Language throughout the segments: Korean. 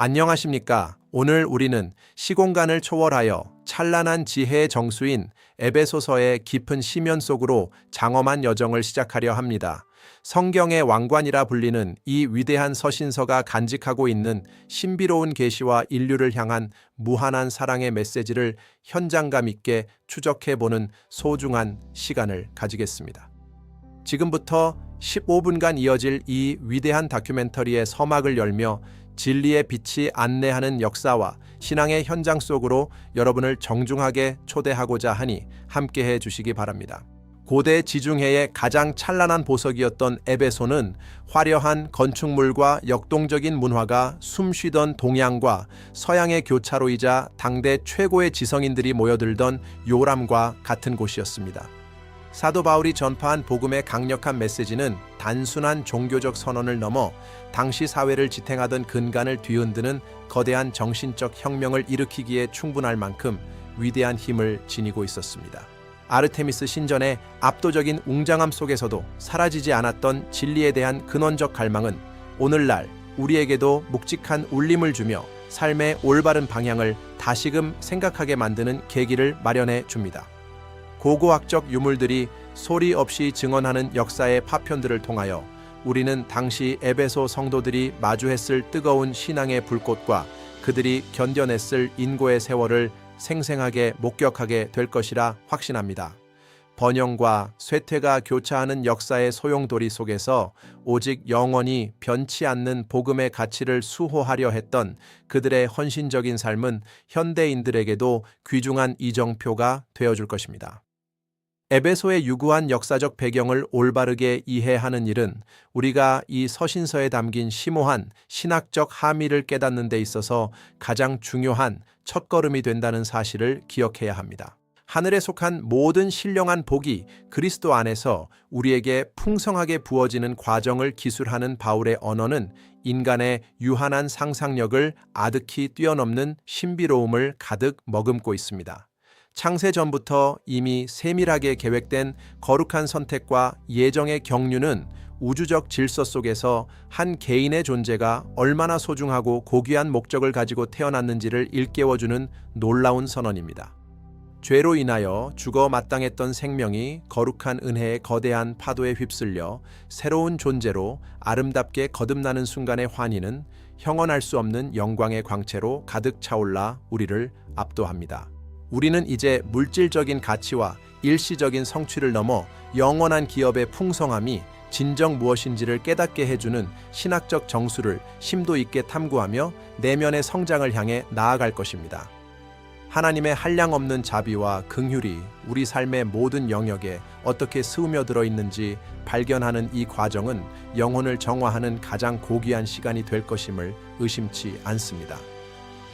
안녕하십니까? 오늘 우리는 시공간을 초월하여 찬란한 지혜의 정수인 에베소서의 깊은 심연 속으로 장엄한 여정을 시작하려 합니다. 성경의 왕관이라 불리는 이 위대한 서신서가 간직하고 있는 신비로운 계시와 인류를 향한 무한한 사랑의 메시지를 현장감 있게 추적해보는 소중한 시간을 가지겠습니다. 지금부터 15분간 이어질 이 위대한 다큐멘터리의 서막을 열며 진리의 빛이 안내하는 역사와 신앙의 현장 속으로 여러분을 정중하게 초대하고자 하니 함께해 주시기 바랍니다. 고대 지중해의 가장 찬란한 보석이었던 에베소는 화려한 건축물과 역동적인 문화가 숨쉬던 동양과 서양의 교차로이자 당대 최고의 지성인들이 모여들던 요람과 같은 곳이었습니다. 사도 바울이 전파한 복음의 강력한 메시지는 단순한 종교적 선언을 넘어 당시 사회를 지탱하던 근간을 뒤흔드는 거대한 정신적 혁명을 일으키기에 충분할 만큼 위대한 힘을 지니고 있었습니다. 아르테미스 신전의 압도적인 웅장함 속에서도 사라지지 않았던 진리에 대한 근원적 갈망은 오늘날 우리에게도 묵직한 울림을 주며 삶의 올바른 방향을 다시금 생각하게 만드는 계기를 마련해 줍니다. 고고학적 유물들이 소리 없이 증언하는 역사의 파편들을 통하여 우리는 당시 에베소 성도들이 마주했을 뜨거운 신앙의 불꽃과 그들이 견뎌냈을 인고의 세월을 생생하게 목격하게 될 것이라 확신합니다. 번영과 쇠퇴가 교차하는 역사의 소용돌이 속에서 오직 영원히 변치 않는 복음의 가치를 수호하려 했던 그들의 헌신적인 삶은 현대인들에게도 귀중한 이정표가 되어줄 것입니다. 에베소의 유구한 역사적 배경을 올바르게 이해하는 일은 우리가 이 서신서에 담긴 심오한 신학적 함의를 깨닫는 데 있어서 가장 중요한 첫걸음이 된다는 사실을 기억해야 합니다. 하늘에 속한 모든 신령한 복이 그리스도 안에서 우리에게 풍성하게 부어지는 과정을 기술하는 바울의 언어는 인간의 유한한 상상력을 아득히 뛰어넘는 신비로움을 가득 머금고 있습니다. 창세 전부터 이미 세밀하게 계획된 거룩한 선택과 예정의 경륜은 우주적 질서 속에서 한 개인의 존재가 얼마나 소중하고 고귀한 목적을 가지고 태어났는지를 일깨워주는 놀라운 선언입니다. 죄로 인하여 죽어 마땅했던 생명이 거룩한 은혜의 거대한 파도에 휩쓸려 새로운 존재로 아름답게 거듭나는 순간의 환희는 형언할 수 없는 영광의 광채로 가득 차올라 우리를 압도합니다. 우리는 이제 물질적인 가치와 일시적인 성취를 넘어 영원한 기업의 풍성함이 진정 무엇인지를 깨닫게 해주는 신학적 정수를 심도 있게 탐구하며 내면의 성장을 향해 나아갈 것입니다. 하나님의 한량없는 자비와 긍휼이 우리 삶의 모든 영역에 어떻게 스며들어 있는지 발견하는 이 과정은 영혼을 정화하는 가장 고귀한 시간이 될 것임을 의심치 않습니다.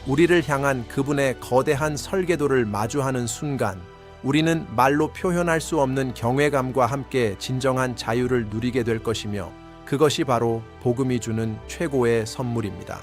우리를 향한 그분의 거대한 설계도를 마주하는 순간 우리는 말로 표현할 수 없는 경외감과 함께 진정한 자유를 누리게 될 것이며 그것이 바로 복음이 주는 최고의 선물입니다.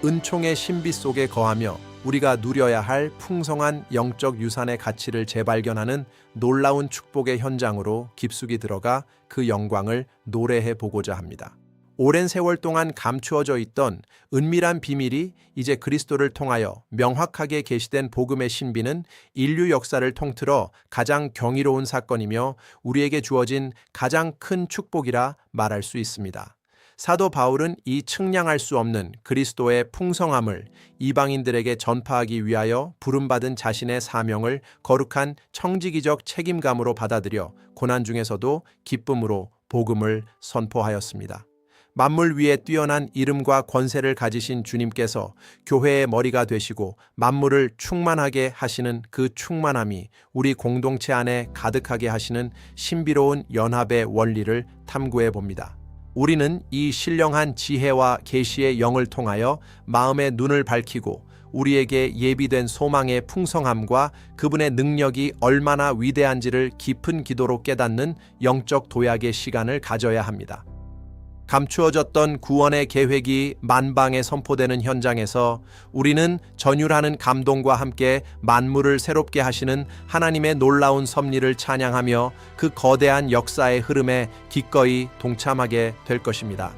은총의 신비 속에 거하며 우리가 누려야 할 풍성한 영적 유산의 가치를 재발견하는 놀라운 축복의 현장으로 깊숙이 들어가 그 영광을 노래해 보고자 합니다. 오랜 세월 동안 감추어져 있던 은밀한 비밀이 이제 그리스도를 통하여 명확하게 계시된 복음의 신비는 인류 역사를 통틀어 가장 경이로운 사건이며 우리에게 주어진 가장 큰 축복이라 말할 수 있습니다. 사도 바울은 이 측량할 수 없는 그리스도의 풍성함을 이방인들에게 전파하기 위하여 부름받은 자신의 사명을 거룩한 청지기적 책임감으로 받아들여 고난 중에서도 기쁨으로 복음을 선포하였습니다. 만물 위에 뛰어난 이름과 권세를 가지신 주님께서 교회의 머리가 되시고 만물을 충만하게 하시는 그 충만함이 우리 공동체 안에 가득하게 하시는 신비로운 연합의 원리를 탐구해 봅니다. 우리는 이 신령한 지혜와 계시의 영을 통하여 마음의 눈을 밝히고 우리에게 예비된 소망의 풍성함과 그분의 능력이 얼마나 위대한지를 깊은 기도로 깨닫는 영적 도약의 시간을 가져야 합니다. 감추어졌던 구원의 계획이 만방에 선포되는 현장에서 우리는 전율하는 감동과 함께 만물을 새롭게 하시는 하나님의 놀라운 섭리를 찬양하며 그 거대한 역사의 흐름에 기꺼이 동참하게 될 것입니다.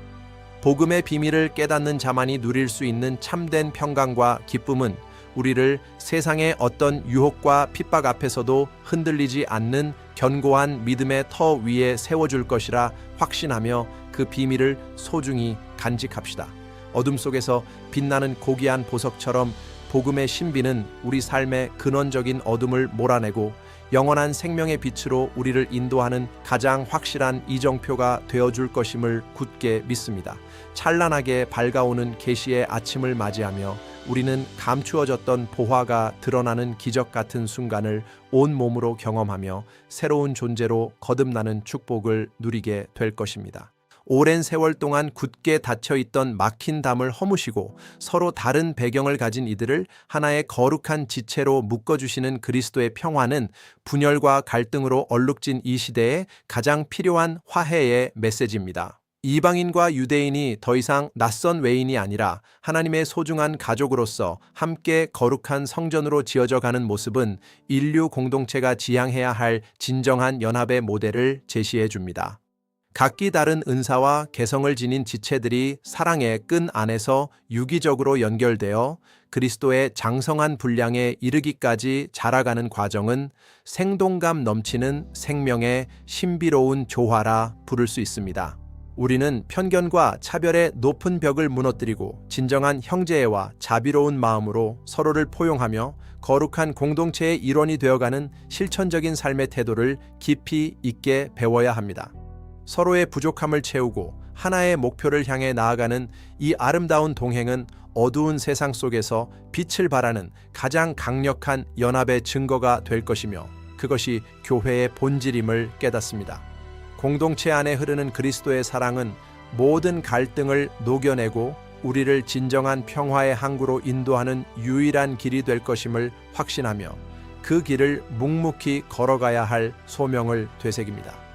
복음의 비밀을 깨닫는 자만이 누릴 수 있는 참된 평강과 기쁨은 우리를 세상의 어떤 유혹과 핍박 앞에서도 흔들리지 않는 견고한 믿음의 터 위에 세워줄 것이라 확신하며 그 비밀을 소중히 간직합시다. 어둠 속에서 빛나는 고귀한 보석처럼 복음의 신비는 우리 삶의 근원적인 어둠을 몰아내고 영원한 생명의 빛으로 우리를 인도하는 가장 확실한 이정표가 되어줄 것임을 굳게 믿습니다. 찬란하게 밝아오는 계시의 아침을 맞이하며 우리는 감추어졌던 보화가 드러나는 기적 같은 순간을 온 몸으로 경험하며 새로운 존재로 거듭나는 축복을 누리게 될 것입니다. 오랜 세월 동안 굳게 닫혀있던 막힌 담을 허무시고 서로 다른 배경을 가진 이들을 하나의 거룩한 지체로 묶어주시는 그리스도의 평화는 분열과 갈등으로 얼룩진 이 시대에 가장 필요한 화해의 메시지입니다. 이방인과 유대인이 더 이상 낯선 외인이 아니라 하나님의 소중한 가족으로서 함께 거룩한 성전으로 지어져 가는 모습은 인류 공동체가 지향해야 할 진정한 연합의 모델을 제시해 줍니다. 각기 다른 은사와 개성을 지닌 지체들이 사랑의 끈 안에서 유기적으로 연결되어 그리스도의 장성한 분량에 이르기까지 자라가는 과정은 생동감 넘치는 생명의 신비로운 조화라 부를 수 있습니다. 우리는 편견과 차별의 높은 벽을 무너뜨리고 진정한 형제애와 자비로운 마음으로 서로를 포용하며 거룩한 공동체의 일원이 되어가는 실천적인 삶의 태도를 깊이 있게 배워야 합니다. 서로의 부족함을 채우고 하나의 목표를 향해 나아가는 이 아름다운 동행은 어두운 세상 속에서 빛을 발하는 가장 강력한 연합의 증거가 될 것이며 그것이 교회의 본질임을 깨닫습니다. 공동체 안에 흐르는 그리스도의 사랑은 모든 갈등을 녹여내고 우리를 진정한 평화의 항구로 인도하는 유일한 길이 될 것임을 확신하며 그 길을 묵묵히 걸어가야 할 소명을 되새깁니다.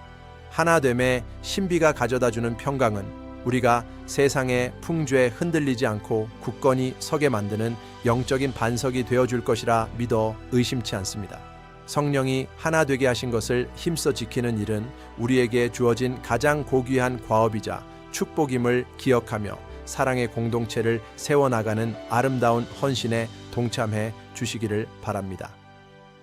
하나됨의 신비가 가져다주는 평강은 우리가 세상의 풍조에 흔들리지 않고 굳건히 서게 만드는 영적인 반석이 되어줄 것이라 믿어 의심치 않습니다. 성령이 하나 되게 하신 것을 힘써 지키는 일은 우리에게 주어진 가장 고귀한 과업이자 축복임을 기억하며 사랑의 공동체를 세워나가는 아름다운 헌신에 동참해 주시기를 바랍니다.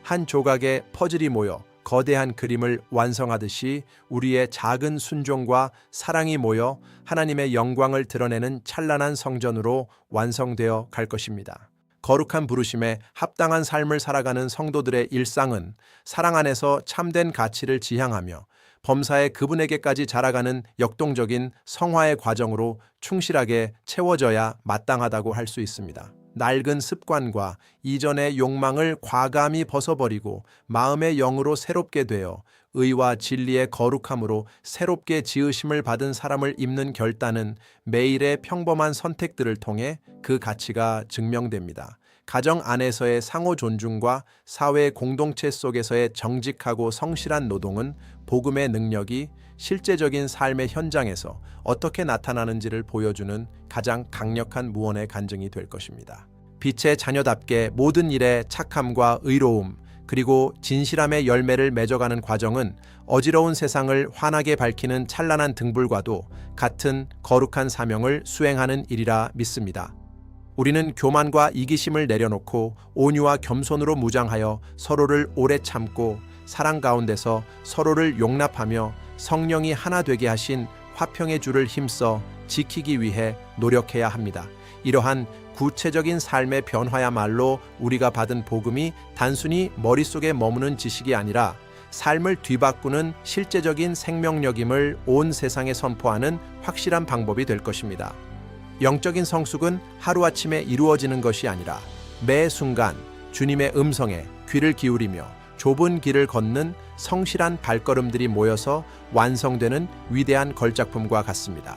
한 조각의 퍼즐이 모여 거대한 그림을 완성하듯이 우리의 작은 순종과 사랑이 모여 하나님의 영광을 드러내는 찬란한 성전으로 완성되어 갈 것입니다. 거룩한 부르심에 합당한 삶을 살아가는 성도들의 일상은 사랑 안에서 참된 가치를 지향하며 범사에 그분에게까지 자라가는 역동적인 성화의 과정으로 충실하게 채워져야 마땅하다고 할 수 있습니다. 낡은 습관과 이전의 욕망을 과감히 벗어버리고 마음의 영으로 새롭게 되어 의와 진리의 거룩함으로 새롭게 지으심을 받은 사람을 입는 결단은 매일의 평범한 선택들을 통해 그 가치가 증명됩니다. 가정 안에서의 상호 존중과 사회 공동체 속에서의 정직하고 성실한 노동은 복음의 능력이 실제적인 삶의 현장에서 어떻게 나타나는지를 보여주는 가장 강력한 무언의 간증이 될 것입니다. 빛의 자녀답게 모든 일에 착함과 의로움 그리고 진실함의 열매를 맺어가는 과정은 어지러운 세상을 환하게 밝히는 찬란한 등불과도 같은 거룩한 사명을 수행하는 일이라 믿습니다. 우리는 교만과 이기심을 내려놓고 온유와 겸손으로 무장하여 서로를 오래 참고 사랑 가운데서 서로를 용납하며 성령이 하나 되게 하신 화평의 줄을 힘써 지키기 위해 노력해야 합니다. 이러한 구체적인 삶의 변화야말로 우리가 받은 복음이 단순히 머릿속에 머무는 지식이 아니라 삶을 뒤바꾸는 실제적인 생명력임을 온 세상에 선포하는 확실한 방법이 될 것입니다. 영적인 성숙은 하루아침에 이루어지는 것이 아니라 매 순간 주님의 음성에 귀를 기울이며 좁은 길을 걷는 성실한 발걸음들이 모여서 완성되는 위대한 걸작품과 같습니다.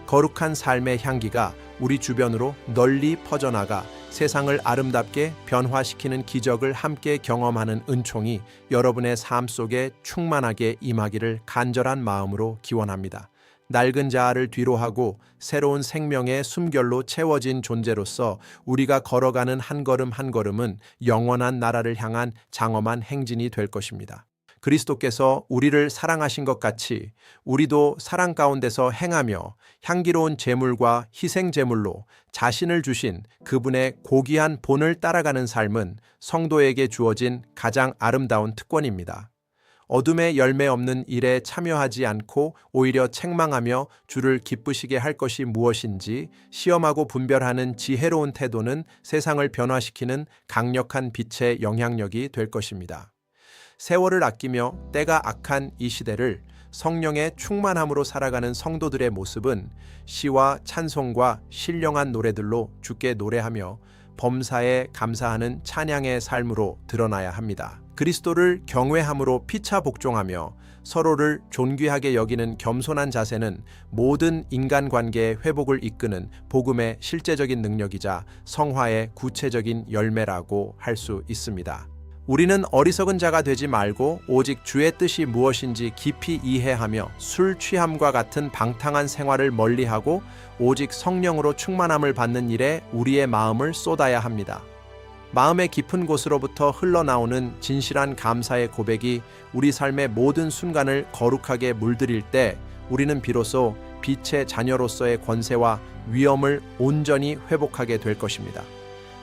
거룩한 삶의 향기가 우리 주변으로 널리 퍼져나가 세상을 아름답게 변화시키는 기적을 함께 경험하는 은총이 여러분의 삶 속에 충만하게 임하기를 간절한 마음으로 기원합니다. 낡은 자아를 뒤로하고 새로운 생명의 숨결로 채워진 존재로서 우리가 걸어가는 한 걸음 한 걸음은 영원한 나라를 향한 장엄한 행진이 될 것입니다. 그리스도께서 우리를 사랑하신 것 같이 우리도 사랑 가운데서 행하며 향기로운 제물과 희생 제물로 자신을 주신 그분의 고귀한 본을 따라가는 삶은 성도에게 주어진 가장 아름다운 특권입니다. 어둠의 열매 없는 일에 참여하지 않고 오히려 책망하며 주를 기쁘시게 할 것이 무엇인지 시험하고 분별하는 지혜로운 태도는 세상을 변화시키는 강력한 빛의 영향력이 될 것입니다. 세월을 아끼며 때가 악한 이 시대를 성령의 충만함으로 살아가는 성도들의 모습은 시와 찬송과 신령한 노래들로 주께 노래하며 범사에 감사하는 찬양의 삶으로 드러나야 합니다. 그리스도를 경외함으로 피차 복종하며 서로를 존귀하게 여기는 겸손한 자세는 모든 인간관계의 회복을 이끄는 복음의 실제적인 능력이자 성화의 구체적인 열매라고 할 수 있습니다. 우리는 어리석은 자가 되지 말고 오직 주의 뜻이 무엇인지 깊이 이해하며 술 취함과 같은 방탕한 생활을 멀리하고 오직 성령으로 충만함을 받는 일에 우리의 마음을 쏟아야 합니다. 마음의 깊은 곳으로부터 흘러나오는 진실한 감사의 고백이 우리 삶의 모든 순간을 거룩하게 물들일 때 우리는 비로소 빛의 자녀로서의 권세와 위엄을 온전히 회복하게 될 것입니다.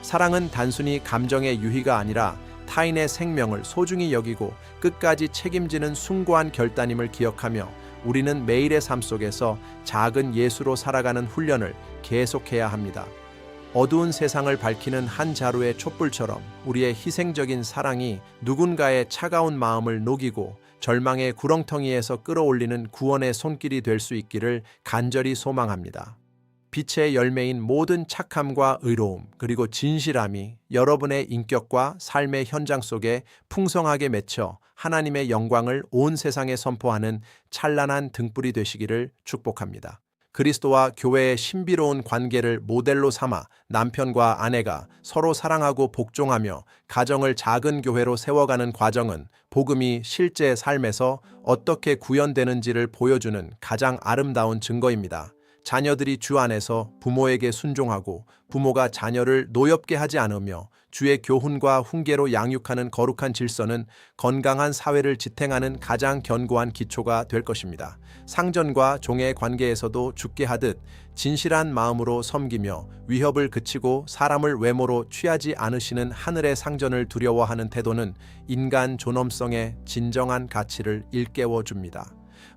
사랑은 단순히 감정의 유희가 아니라 타인의 생명을 소중히 여기고 끝까지 책임지는 숭고한 결단임을 기억하며 우리는 매일의 삶 속에서 작은 예수로 살아가는 훈련을 계속해야 합니다. 어두운 세상을 밝히는 한 자루의 촛불처럼 우리의 희생적인 사랑이 누군가의 차가운 마음을 녹이고 절망의 구렁텅이에서 끌어올리는 구원의 손길이 될 수 있기를 간절히 소망합니다. 빛의 열매인 모든 착함과 의로움 그리고 진실함이 여러분의 인격과 삶의 현장 속에 풍성하게 맺혀 하나님의 영광을 온 세상에 선포하는 찬란한 등불이 되시기를 축복합니다. 그리스도와 교회의 신비로운 관계를 모델로 삼아 남편과 아내가 서로 사랑하고 복종하며 가정을 작은 교회로 세워가는 과정은 복음이 실제 삶에서 어떻게 구현되는지를 보여주는 가장 아름다운 증거입니다. 자녀들이 주 안에서 부모에게 순종하고 부모가 자녀를 노엽게 하지 않으며 주의 교훈과 훈계로 양육하는 거룩한 질서는 건강한 사회를 지탱하는 가장 견고한 기초가 될 것입니다. 상전과 종의 관계에서도 주께 하듯 진실한 마음으로 섬기며 위협을 그치고 사람을 외모로 취하지 않으시는 하늘의 상전을 두려워하는 태도는 인간 존엄성의 진정한 가치를 일깨워 줍니다.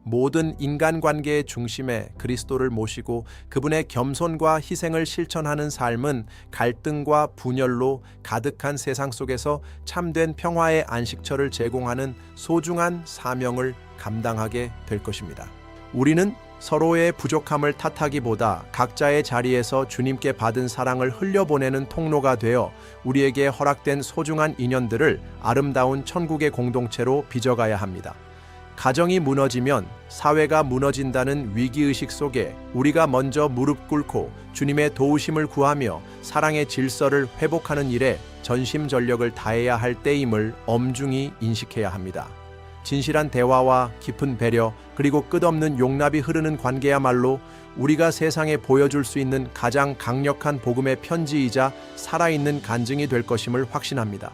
모든 인간관계의 중심에 그리스도를 모시고 그분의 겸손과 희생을 실천하는 삶은 갈등과 분열로 가득한 세상 속에서 참된 평화의 안식처를 제공하는 소중한 사명을 감당하게 될 것입니다. 우리는 서로의 부족함을 탓하기보다 각자의 자리에서 주님께 받은 사랑을 흘려보내는 통로가 되어 우리에게 허락된 소중한 인연들을 아름다운 천국의 공동체로 빚어가야 합니다. 가정이 무너지면 사회가 무너진다는 위기의식 속에 우리가 먼저 무릎 꿇고 주님의 도우심을 구하며 사랑의 질서를 회복하는 일에 전심전력을 다해야 할 때임을 엄중히 인식해야 합니다. 진실한 대화와 깊은 배려 그리고 끝없는 용납이 흐르는 관계야말로 우리가 세상에 보여줄 수 있는 가장 강력한 복음의 편지이자 살아있는 간증이 될 것임을 확신합니다.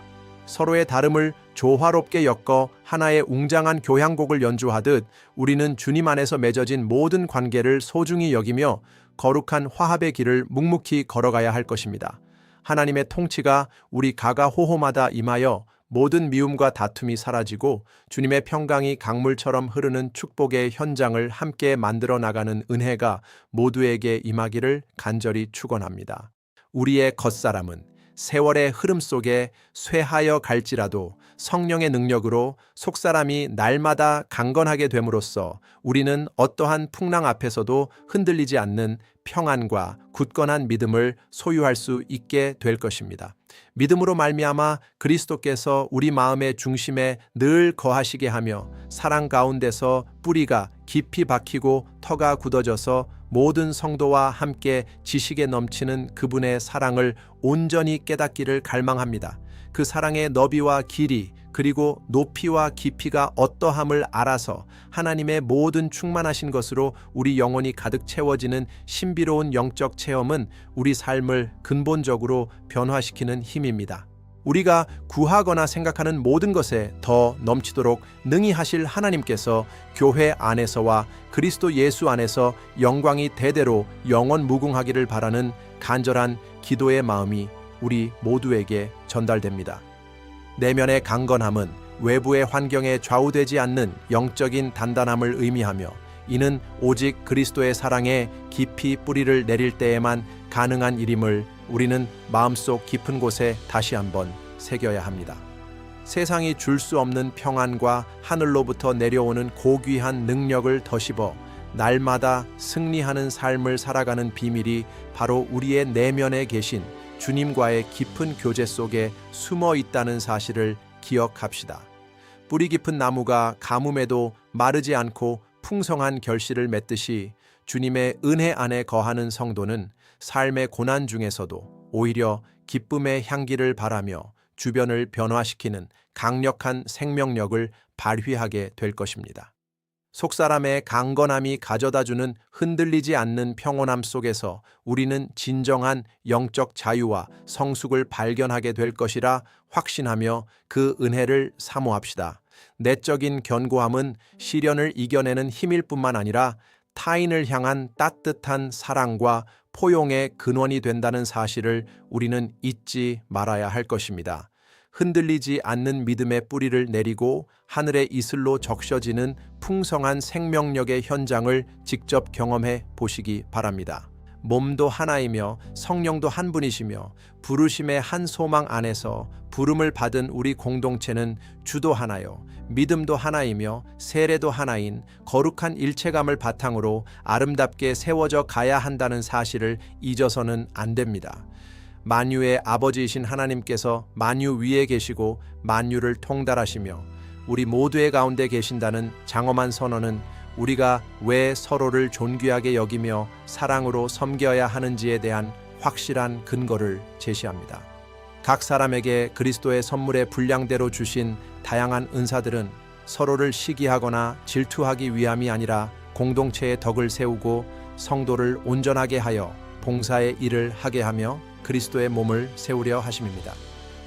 서로의 다름을 조화롭게 엮어 하나의 웅장한 교향곡을 연주하듯 우리는 주님 안에서 맺어진 모든 관계를 소중히 여기며 거룩한 화합의 길을 묵묵히 걸어가야 할 것입니다. 하나님의 통치가 우리 가가호호마다 임하여 모든 미움과 다툼이 사라지고 주님의 평강이 강물처럼 흐르는 축복의 현장을 함께 만들어 나가는 은혜가 모두에게 임하기를 간절히 축원합니다. 우리의 겉사람은 세월의 흐름 속에 쇠하여 갈지라도 성령의 능력으로 속사람이 날마다 강건하게 됨으로써 우리는 어떠한 풍랑 앞에서도 흔들리지 않는 평안과 굳건한 믿음을 소유할 수 있게 될 것입니다. 믿음으로 말미암아 그리스도께서 우리 마음의 중심에 늘 거하시게 하며 사랑 가운데서 뿌리가 깊이 박히고 터가 굳어져서 모든 성도와 함께 지식에 넘치는 그분의 사랑을 온전히 깨닫기를 갈망합니다. 그 사랑의 너비와 길이 그리고 높이와 깊이가 어떠함을 알아서 하나님의 모든 충만하신 것으로 우리 영혼이 가득 채워지는 신비로운 영적 체험은 우리 삶을 근본적으로 변화시키는 힘입니다. 우리가 구하거나 생각하는 모든 것에 더 넘치도록 능히 하실 하나님께서 교회 안에서와 그리스도 예수 안에서 영광이 대대로 영원 무궁하기를 바라는 간절한 기도의 마음이 우리 모두에게 전달됩니다. 내면의 강건함은 외부의 환경에 좌우되지 않는 영적인 단단함을 의미하며, 이는 오직 그리스도의 사랑에 깊이 뿌리를 내릴 때에만 가능한 일임을 우리는 마음속 깊은 곳에 다시 한번 새겨야 합니다. 세상이 줄 수 없는 평안과 하늘로부터 내려오는 고귀한 능력을 더씹어 날마다 승리하는 삶을 살아가는 비밀이 바로 우리의 내면에 계신 주님과의 깊은 교제 속에 숨어 있다는 사실을 기억합시다. 뿌리 깊은 나무가 가뭄에도 마르지 않고 풍성한 결실을 맺듯이, 주님의 은혜 안에 거하는 성도는 삶의 고난 중에서도 오히려 기쁨의 향기를 바라며 주변을 변화시키는 강력한 생명력을 발휘하게 될 것입니다. 속사람의 강건함이 가져다주는 흔들리지 않는 평온함 속에서 우리는 진정한 영적 자유와 성숙을 발견하게 될 것이라 확신하며 그 은혜를 사모합시다. 내적인 견고함은 시련을 이겨내는 힘일 뿐만 아니라 타인을 향한 따뜻한 사랑과 포용의 근원이 된다는 사실을 우리는 잊지 말아야 할 것입니다. 흔들리지 않는 믿음의 뿌리를 내리고 하늘의 이슬로 적셔지는 풍성한 생명력의 현장을 직접 경험해 보시기 바랍니다. 몸도 하나이며 성령도 한 분이시며 부르심의 한 소망 안에서 부름을 받은 우리 공동체는 주도 하나요, 믿음도 하나이며 세례도 하나인 거룩한 일체감을 바탕으로 아름답게 세워져 가야 한다는 사실을 잊어서는 안 됩니다. 만유의 아버지이신 하나님께서 만유 위에 계시고 만유를 통달하시며 우리 모두의 가운데 계신다는 장엄한 선언은 우리가 왜 서로를 존귀하게 여기며 사랑으로 섬겨야 하는지에 대한 확실한 근거를 제시합니다. 각 사람에게 그리스도의 선물의 분량대로 주신 다양한 은사들은 서로를 시기하거나 질투하기 위함이 아니라 공동체의 덕을 세우고 성도를 온전하게 하여 봉사의 일을 하게 하며 그리스도의 몸을 세우려 하심입니다.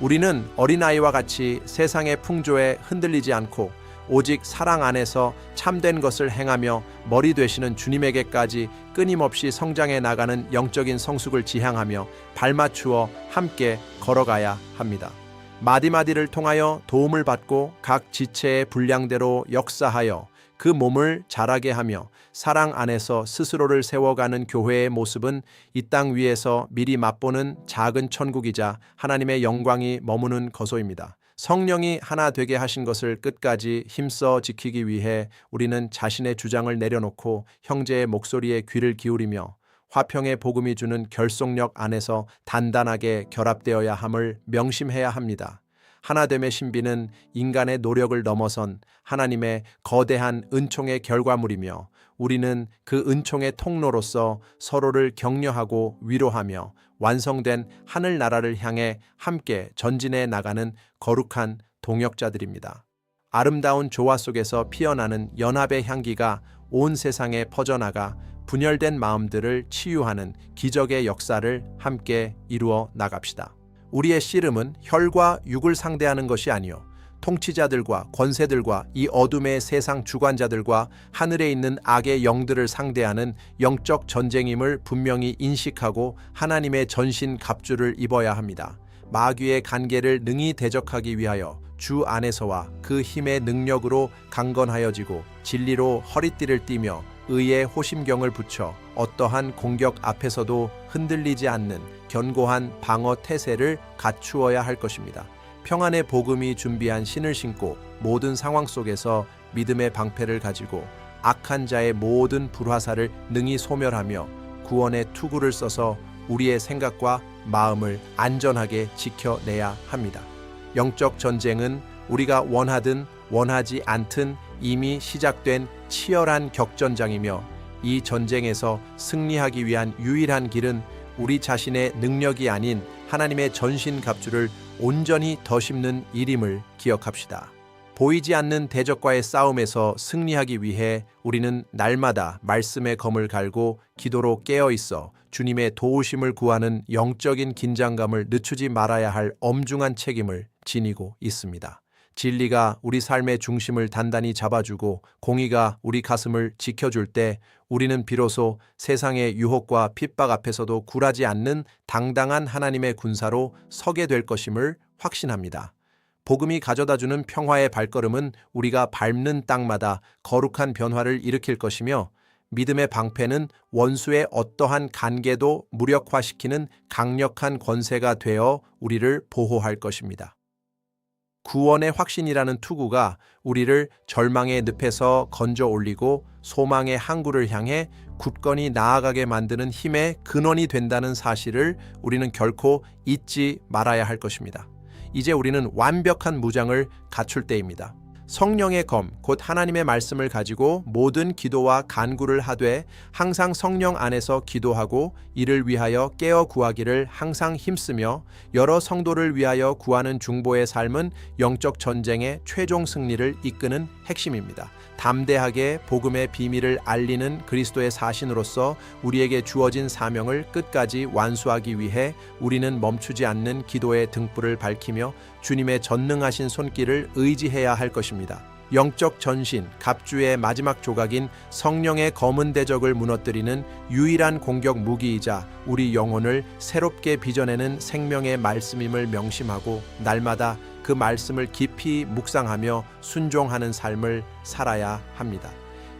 우리는 어린아이와 같이 세상의 풍조에 흔들리지 않고 오직 사랑 안에서 참된 것을 행하며 머리 되시는 주님에게까지 끊임없이 성장해 나가는 영적인 성숙을 지향하며 발맞추어 함께 걸어가야 합니다. 마디마디를 통하여 도움을 받고 각 지체의 분량대로 역사하여 그 몸을 자라게 하며 사랑 안에서 스스로를 세워가는 교회의 모습은 이 땅 위에서 미리 맛보는 작은 천국이자 하나님의 영광이 머무는 거소입니다. 성령이 하나 되게 하신 것을 끝까지 힘써 지키기 위해 우리는 자신의 주장을 내려놓고 형제의 목소리에 귀를 기울이며 화평의 복음이 주는 결속력 안에서 단단하게 결합되어야 함을 명심해야 합니다. 하나됨의 신비는 인간의 노력을 넘어선 하나님의 거대한 은총의 결과물이며, 우리는 그 은총의 통로로서 서로를 격려하고 위로하며 완성된 하늘나라를 향해 함께 전진해 나가는 거룩한 동역자들입니다. 아름다운 조화 속에서 피어나는 연합의 향기가 온 세상에 퍼져나가 분열된 마음들을 치유하는 기적의 역사를 함께 이루어 나갑시다. 우리의 씨름은 혈과 육을 상대하는 것이 아니요 통치자들과 권세들과 이 어둠의 세상 주관자들과 하늘에 있는 악의 영들을 상대하는 영적 전쟁임을 분명히 인식하고 하나님의 전신 갑주를 입어야 합니다. 마귀의 간계를 능히 대적하기 위하여 주 안에서와 그 힘의 능력으로 강건하여지고 진리로 허리띠를 띠며 의의 호심경을 붙여 어떠한 공격 앞에서도 흔들리지 않는 견고한 방어 태세를 갖추어야 할 것입니다. 평안의 복음이 준비한 신을 신고 모든 상황 속에서 믿음의 방패를 가지고 악한 자의 모든 불화살을 능히 소멸하며 구원의 투구를 써서 우리의 생각과 마음을 안전하게 지켜내야 합니다. 영적 전쟁은 우리가 원하든 원하지 않든 이미 시작된 치열한 격전장이며, 이 전쟁에서 승리하기 위한 유일한 길은 우리 자신의 능력이 아닌 하나님의 전신 갑주를 온전히 더심는 일임을 기억합시다. 보이지 않는 대적과의 싸움에서 승리하기 위해 우리는 날마다 말씀의 검을 갈고 기도로 깨어 있어 주님의 도우심을 구하는 영적인 긴장감을 늦추지 말아야 할 엄중한 책임을 지니고 있습니다. 진리가 우리 삶의 중심을 단단히 잡아주고 공의가 우리 가슴을 지켜줄 때 우리는 비로소 세상의 유혹과 핍박 앞에서도 굴하지 않는 당당한 하나님의 군사로 서게 될 것임을 확신합니다. 복음이 가져다주는 평화의 발걸음은 우리가 밟는 땅마다 거룩한 변화를 일으킬 것이며 믿음의 방패는 원수의 어떠한 간계도 무력화시키는 강력한 권세가 되어 우리를 보호할 것입니다. 구원의 확신이라는 투구가 우리를 절망의 늪에서 건져 올리고 소망의 항구를 향해 굳건히 나아가게 만드는 힘의 근원이 된다는 사실을 우리는 결코 잊지 말아야 할 것입니다. 이제 우리는 완벽한 무장을 갖출 때입니다. 성령의 검, 곧 하나님의 말씀을 가지고 모든 기도와 간구를 하되 항상 성령 안에서 기도하고 이를 위하여 깨어 구하기를 항상 힘쓰며 여러 성도를 위하여 구하는 중보의 삶은 영적 전쟁의 최종 승리를 이끄는 핵심입니다. 담대하게 복음의 비밀을 알리는 그리스도의 사신으로서 우리에게 주어진 사명을 끝까지 완수하기 위해 우리는 멈추지 않는 기도의 등불을 밝히며 주님의 전능하신 손길을 의지해야 할 것입니다. 영적 전신, 갑주의 마지막 조각인 성령의 검은 대적을 무너뜨리는 유일한 공격 무기이자 우리 영혼을 새롭게 빚어내는 생명의 말씀임을 명심하고 날마다 그 말씀을 깊이 묵상하며 순종하는 삶을 살아야 합니다.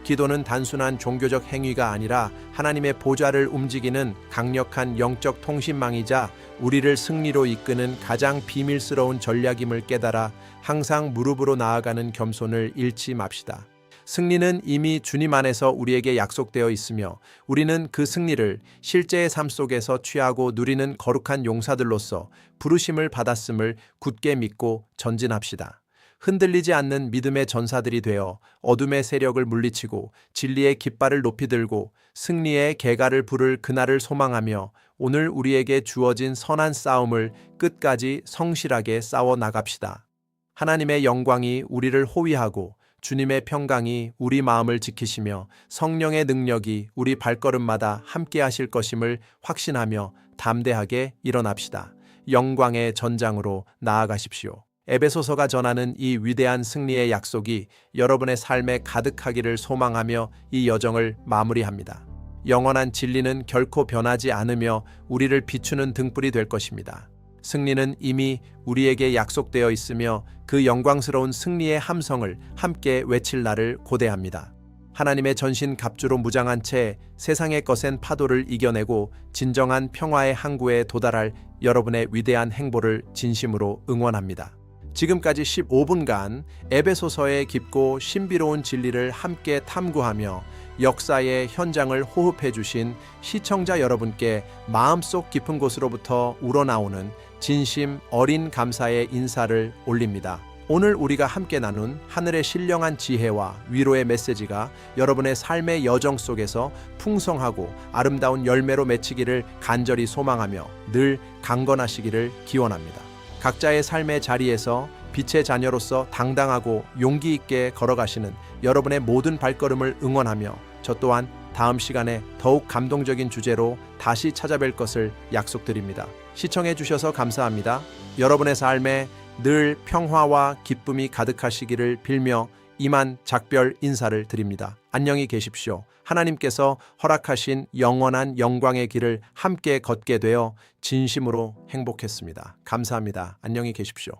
기도는 단순한 종교적 행위가 아니라 하나님의 보좌를 움직이는 강력한 영적 통신망이자 우리를 승리로 이끄는 가장 비밀스러운 전략임을 깨달아 항상 무릎으로 나아가는 겸손을 잃지 맙시다. 승리는 이미 주님 안에서 우리에게 약속되어 있으며 우리는 그 승리를 실제의 삶 속에서 취하고 누리는 거룩한 용사들로서 부르심을 받았음을 굳게 믿고 전진합시다. 흔들리지 않는 믿음의 전사들이 되어 어둠의 세력을 물리치고 진리의 깃발을 높이 들고 승리의 개가를 부를 그날을 소망하며 오늘 우리에게 주어진 선한 싸움을 끝까지 성실하게 싸워 나갑시다. 하나님의 영광이 우리를 호위하고 주님의 평강이 우리 마음을 지키시며 성령의 능력이 우리 발걸음마다 함께 하실 것임을 확신하며 담대하게 일어납시다. 영광의 전장으로 나아가십시오. 에베소서가 전하는 이 위대한 승리의 약속이 여러분의 삶에 가득하기를 소망하며 이 여정을 마무리합니다. 영원한 진리는 결코 변하지 않으며 우리를 비추는 등불이 될 것입니다. 승리는 이미 우리에게 약속되어 있으며 그 영광스러운 승리의 함성을 함께 외칠 날을 고대합니다. 하나님의 전신 갑주로 무장한 채 세상의 거센 파도를 이겨내고 진정한 평화의 항구에 도달할 여러분의 위대한 행보를 진심으로 응원합니다. 지금까지 15분간 에베소서의 깊고 신비로운 진리를 함께 탐구하며 역사의 현장을 호흡해 주신 시청자 여러분께 마음속 깊은 곳으로부터 우러나오는 진심 어린 감사의 인사를 올립니다. 오늘 우리가 함께 나눈 하늘의 신령한 지혜와 위로의 메시지가 여러분의 삶의 여정 속에서 풍성하고 아름다운 열매로 맺히기를 간절히 소망하며 늘 강건하시기를 기원합니다. 각자의 삶의 자리에서 빛의 자녀로서 당당하고 용기 있게 걸어가시는 여러분의 모든 발걸음을 응원하며 저 또한 다음 시간에 더욱 감동적인 주제로 다시 찾아뵐 것을 약속드립니다. 시청해 주셔서 감사합니다. 여러분의 삶에 늘 평화와 기쁨이 가득하시기를 빌며 이만 작별 인사를 드립니다. 안녕히 계십시오. 하나님께서 허락하신 영원한 영광의 길을 함께 걷게 되어 진심으로 행복했습니다. 감사합니다. 안녕히 계십시오.